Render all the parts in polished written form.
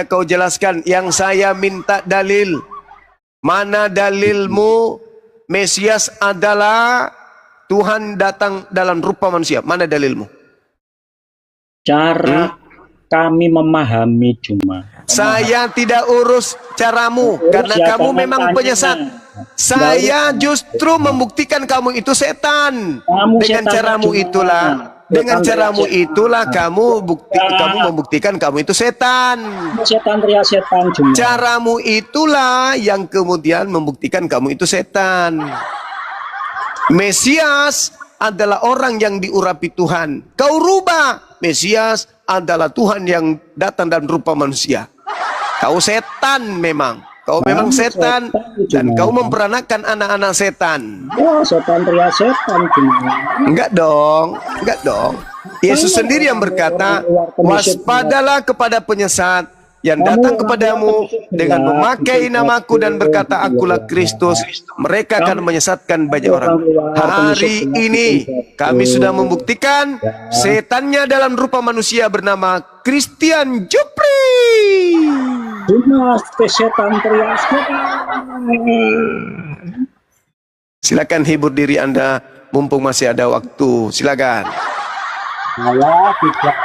kau jelaskan, yang saya minta dalil. Mana dalilmu Mesias adalah Tuhan datang dalam rupa manusia? Mana dalilmu? Cara kami memahami cuma. Saya tidak urus caramu, karena ya, kamu memang penyesat. Saya justru membuktikan kamu itu setan. Dengan caramu itulah. Dengan caramu itulah kamu membuktikan kamu itu setan. Setan teriak setan cuma. Caramu itulah yang kemudian membuktikan kamu itu setan. Mesias adalah orang yang diurapi Tuhan. Kau rubah. Mesias adalah Tuhan yang datang dalam rupa manusia. Kau setan memang. Kau memang setan dan kau memperanakan anak-anak setan. Oh, setan teriak setan cuma. Enggak dong, enggak dong. Yesus sendiri yang berkata, waspadalah kepada penyesat yang datang kepadamu dengan memakai namaku dan berkata, akulah Kristus. Mereka akan menyesatkan banyak orang. Hari ini kami sudah membuktikan setannya dalam rupa manusia bernama Christian Jupri. Setan teriak setan. Silakan hibur diri Anda mumpung masih ada waktu. Silakan. Saya tidak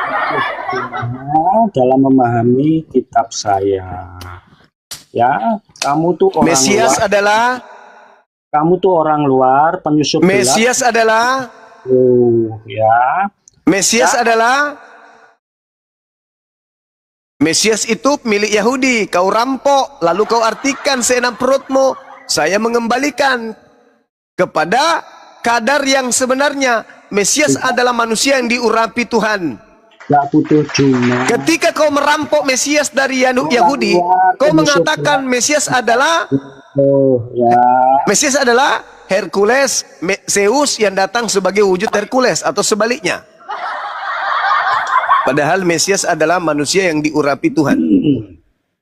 dalam memahami kitab saya. Ya, kamu tuh orang Mesias luar. adalah Kamu tuh orang luar, penyusup Mesias gelap. adalah Ya. Mesias adalah Mesias itu milik Yahudi. Kau rampok, lalu kau artikan seenak perutmu. Saya mengembalikan kepada kadar yang sebenarnya. Mesias adalah manusia yang diurapi Tuhan. Gak butuh cuma. Ketika kau merampok Mesias dari Yahudi, kau mengatakan Mesias adalah Mesias adalah Hercules, Zeus yang datang sebagai wujud Hercules atau sebaliknya. Padahal Mesias adalah manusia yang diurapi Tuhan.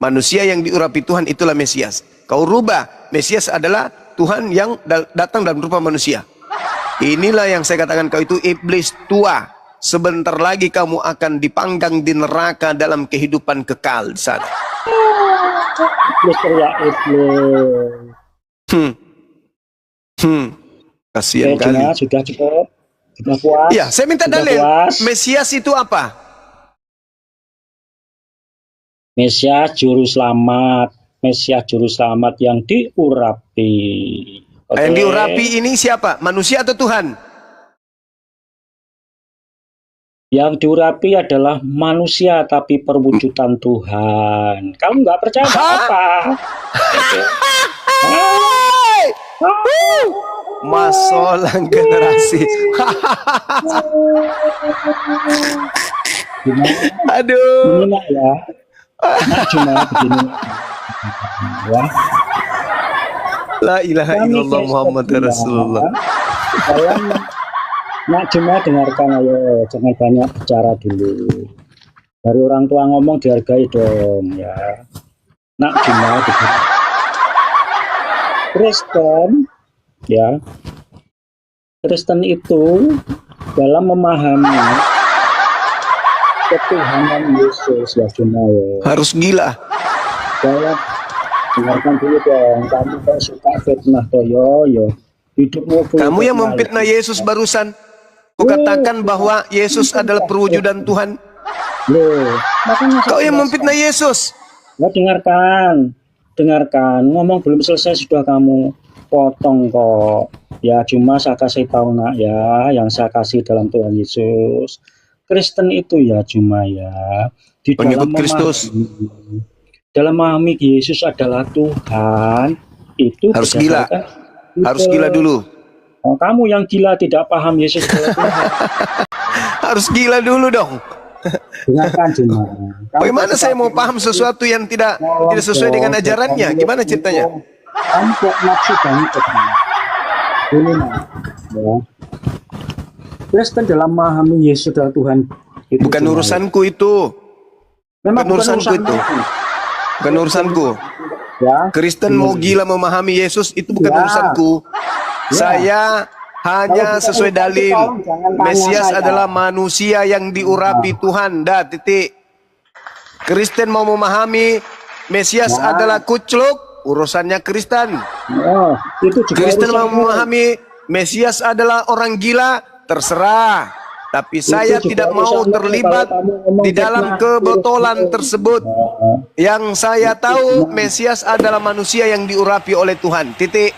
Manusia yang diurapi Tuhan itulah Mesias. Kau rubah, Mesias adalah Tuhan yang datang dalam rupa manusia. Inilah yang saya katakan, kau itu iblis tua. Sebentar lagi kamu akan dipanggang di neraka dalam kehidupan kekal di sana. Kasihan kali. Sudah cukup. Sudah puas. Ya, saya minta dalil. Mesias itu apa? Mesias juru selamat. Mesias juru selamat yang diurapi. Yang diurapi ini siapa? Manusia atau Tuhan? Yang diurapi adalah manusia tapi perwujudan Tuhan. Kamu nggak percaya apa? Masolang generasi. Aduh. Ini ya. Cuma begini. Ya. La ilaha illallah Muhammad Rasulullah. Nak cuma dengarkan, ayo, jangan banyak bicara dulu. Dari orang tua ngomong dihargai dong, ya. Nak cuma Kristen, ya. Kristen itu dalam memahami ketuhanan Yesus, ya cuma ya. Harus gila. Dalam dengarkan dulu dong. Kamu kok suka fitnah toyo, yo. Hidupmu. Kamu yang memfitnah Yesus barusan. Kukatakan bahwa Yesus adalah perwujudan Tuhan. Loh, kau yang memfitnah Yesus. Nah, dengarkan. Ngomong belum selesai sudah kamu potong kok. Ya cuma saya kasih tahu nak ya, yang saya kasih dalam Tuhan Yesus. Kristen itu ya cuma ya di pengikut Kristus. Dalam memahami Yesus adalah Tuhan itu harus gila. Harus gila dulu. Oh, kamu yang gila tidak paham Yesus harus gila dulu dong. Dengarkan cuma. Bagaimana saya mau paham sesuatu yang tidak sesuai dengan ajarannya? Gimana ceritanya? Kamu kok nafsu banget. Ini ya. Kristen dalam memahami Yesus adalah Tuhan. Itu bukan urusanku itu. Bukan urusanku itu. Bukan urusanku. Ya. Kristen mau gila memahami Yesus itu bukan urusanku. Saya hanya sesuai dalil. Mesias adalah manusia yang diurapi Tuhan. Dah, titik. Kristen mau memahami Mesias adalah kucluk, urusannya Kristen. Oh, itu juga Kristen mau urusanmu. memahami Mesias adalah orang gila, terserah. Tapi saya Itu juga tidak mau urusanmu terlibat kalau kamu ngomong di dalam fitnah, kebotolan urusanmu. tersebut. Nah, Yang saya tahu Mesias adalah manusia yang diurapi oleh Tuhan. Titik.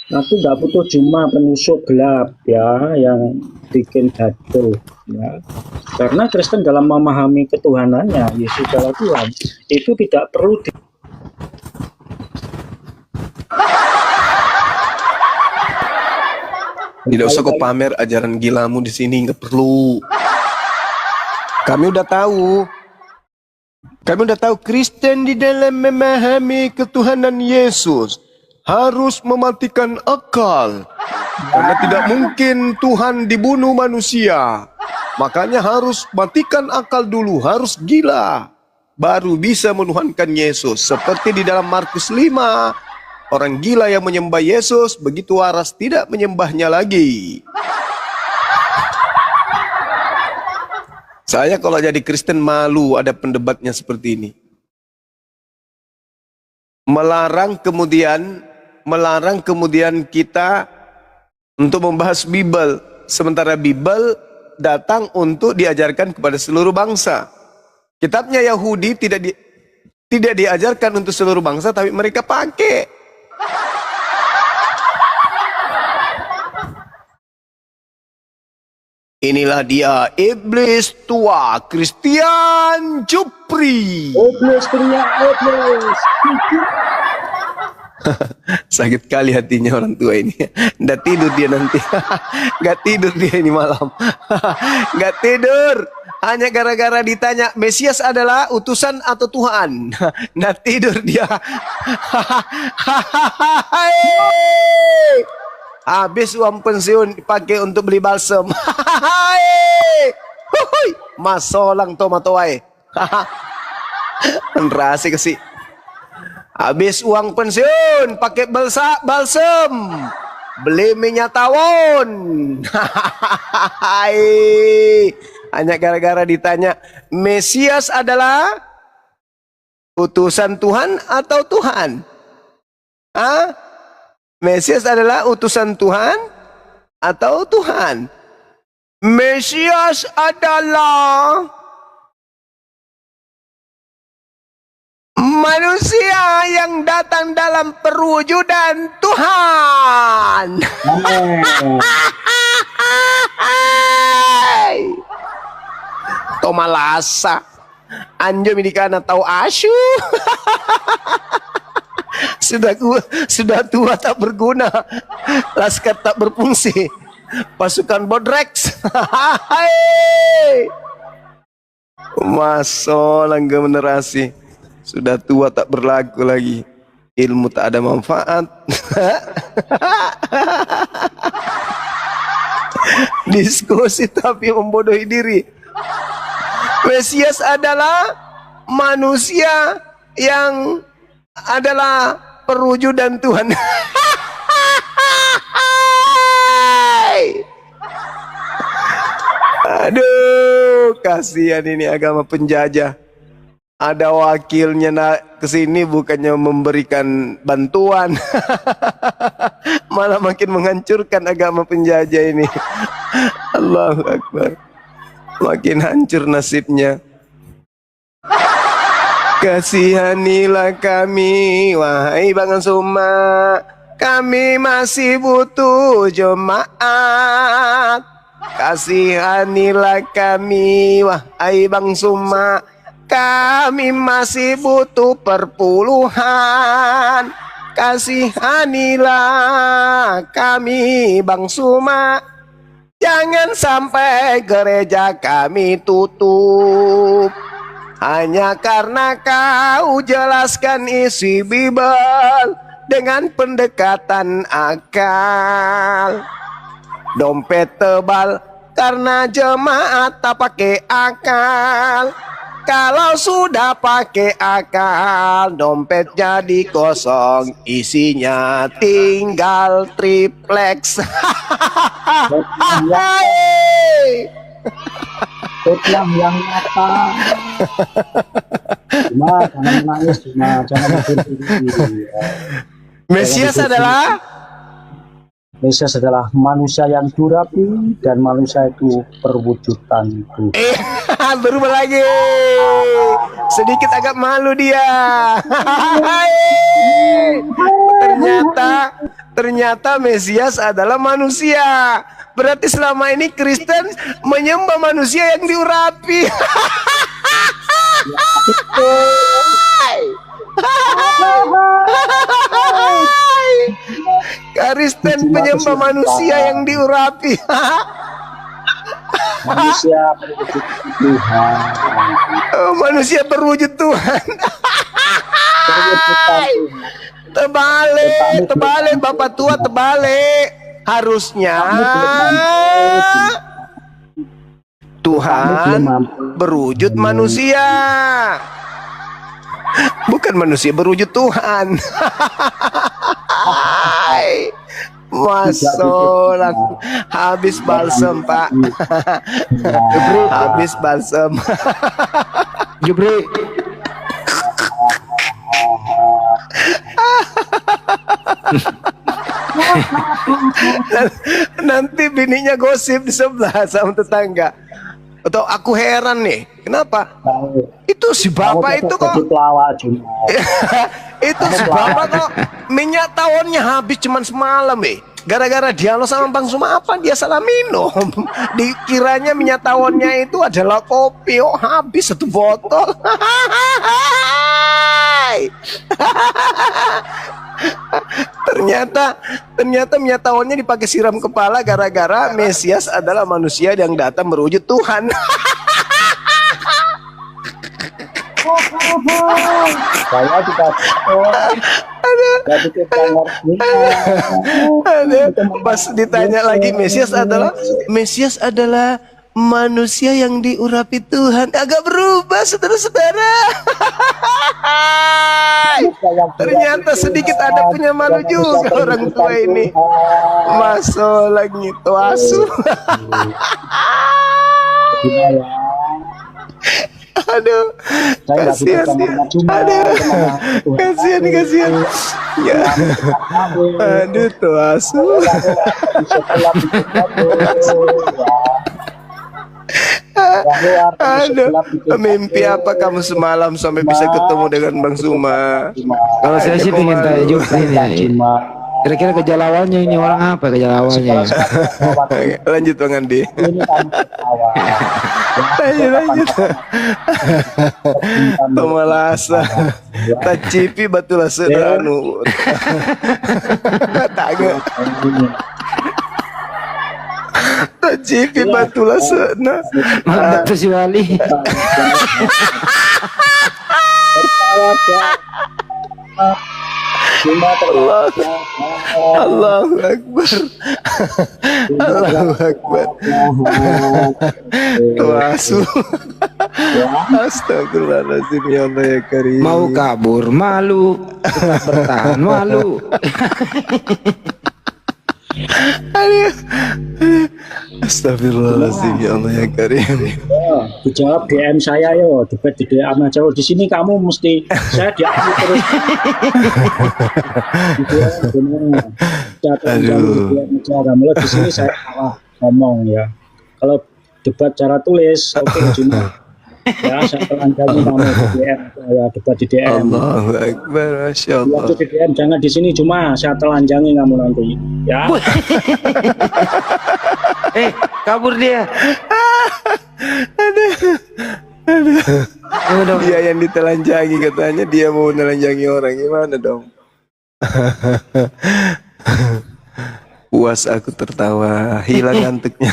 aku nggak butuh cuma penyusup gelap ya yang bikin gaduh ya. Karena Kristen dalam memahami ketuhanannya, Yesus adalah Tuhan, itu tidak perlu Tidak usah kau pamer ajaran gilamu di sini, nggak perlu. Kami udah tahu. Kami udah tahu Kristen di dalam memahami ketuhanan Yesus harus mematikan akal. Karena tidak mungkin Tuhan dibunuh manusia. Makanya harus matikan akal dulu, harus gila. Baru bisa menuhankan Yesus. Seperti di dalam Markus 5. Orang gila yang menyembah Yesus begitu waras tidak menyembahnya lagi. Saya kalau jadi Kristen malu ada pendebatnya seperti ini. Melarang kemudian kita untuk membahas Bible. Sementara Bible datang untuk diajarkan kepada seluruh bangsa. Kitabnya Yahudi tidak diajarkan untuk seluruh bangsa, tapi mereka pakai. Inilah dia iblis tua Christian Jupri. Iblis teriak iblis. Sakit kali hatinya orang tua ini. Nggak tidur dia nanti. Nggak tidur dia ini malam. Nggak tidur. Hanya gara-gara ditanya Mesias adalah utusan atau Tuhan. Nggak tidur dia. Habis uang pensiun dipakai untuk beli balsam. Masolang tomatoy. Rasa kasih. Habis uang pensiun pakai balsam. Beli minyak tawon. Hanya gara-gara ditanya Mesias adalah utusan Tuhan atau Tuhan? Hah? Mesias adalah utusan Tuhan atau Tuhan? Mesias adalah manusia yang datang dalam perwujudan Tuhan. Tomalasa anjo midikana tahu asu. Sudah tua tak berguna, laskar tak berfungsi, pasukan Bodrex. Masolang generasi sudah tua tak berlaku lagi, ilmu tak ada manfaat. Diskusi tapi membodohi diri. Mesias adalah manusia yang adalah perwujudan Tuhan. Aduh, kasihan ini agama penjajah. Ada wakilnya kesini bukannya memberikan bantuan, malah makin menghancurkan agama penjajah ini. Allahu Akbar. Makin hancur nasibnya. Kasihanilah kami, wahai Bang Suma. Kami masih butuh jemaat. Kasihanilah kami, wahai Bang Suma. Kami masih butuh perpuluhan. Kasihanilah kami, Bang Suma. Jangan sampai gereja kami tutup hanya karena kau jelaskan isi Bible dengan pendekatan akal. Dompet tebal karena jemaat tak pakai akal. kalau sudah pakai akal, dompet jadi kosong, isinya tinggal triplex. Yang nyata. Cuma jangan menangis, cuma jangan berdiri. Mesias adalah Mesias adalah manusia yang durapi dan manusia itu perwujudan Tuhan. berubah lagi. Sedikit agak malu dia. ternyata Mesias adalah manusia. Berarti selama ini Kristen menyembah manusia yang diurapi. Kristen penyembah manusia yang diurapi. Manusia berwujud Tuhan. Manusia berwujud Tuhan. Terbalik Bapak tua, terbalik. Harusnya Tuhan berwujud manusia, bukan manusia berwujud Tuhan. Masuk habis balsem Pak. Habis balsem. Jupri. Nanti bininya gosip di sebelah sama tetangga. Atau aku heran nih, kenapa? Itu si bapak itu kok itu si bapak kok minyak tawonnya habis cuman semalam gara-gara dialog sama Bang Suma, apa dia salah minum. Dikiranya minyak tawonnya itu adalah kopi, oh habis 1 botol. ternyata minyak tawonnya dipakai siram kepala gara-gara Mesias adalah manusia yang datang berwujud Tuhan. Saya tidak pas ditanya lagi Mesias adalah manusia yang diurapi Tuhan, agak berubah saudara-saudara. Ternyata sedikit ada punya malu juga orang tua ini. Masuk lagi tuasu. Aduh, kasihan dia. Kasihan. Ya. Aduh, tuasu. Aduh, mimpi apa kamu semalam sampai bisa ketemu dengan Bang Suma? Kalau saya sih pengen tanya Jupri ini. Kira-kira gejala awalnya ini orang apa gejala awalnya? Lanjut Bang Andi. Lanjut. Pemalasa. Tacipi batulah sedanu. Tangga. Tacipi batulah sedana. Mantap tuh si Wali. Allahu Akbar. Allahu Akbar. Tuasu. Astagfirullahaladzim, ya Allah ya Karim. Mau kabur malu, bertahan malu. Astagfirullahaladzim, ya Allah ya Karim. Dijawab DM saya yo, debat di DM aja. Di sini kamu mesti saya diambil terus. Aduh. Di sini saya salah ngomong ya. Kalau debat cara tulis, oke cuma ya saya telanjangi kamu di DM ya, debat di DM. Allahu Akbar, Masya Allah. Waktu di DM jangan di sini, cuma saya telanjangi kamu nanti ya. Kabur dia. Aduh. Dia yang ditelanjangi, katanya dia mau menelanjangi orang, gimana dong? Puas aku tertawa, hilang ngantuknya.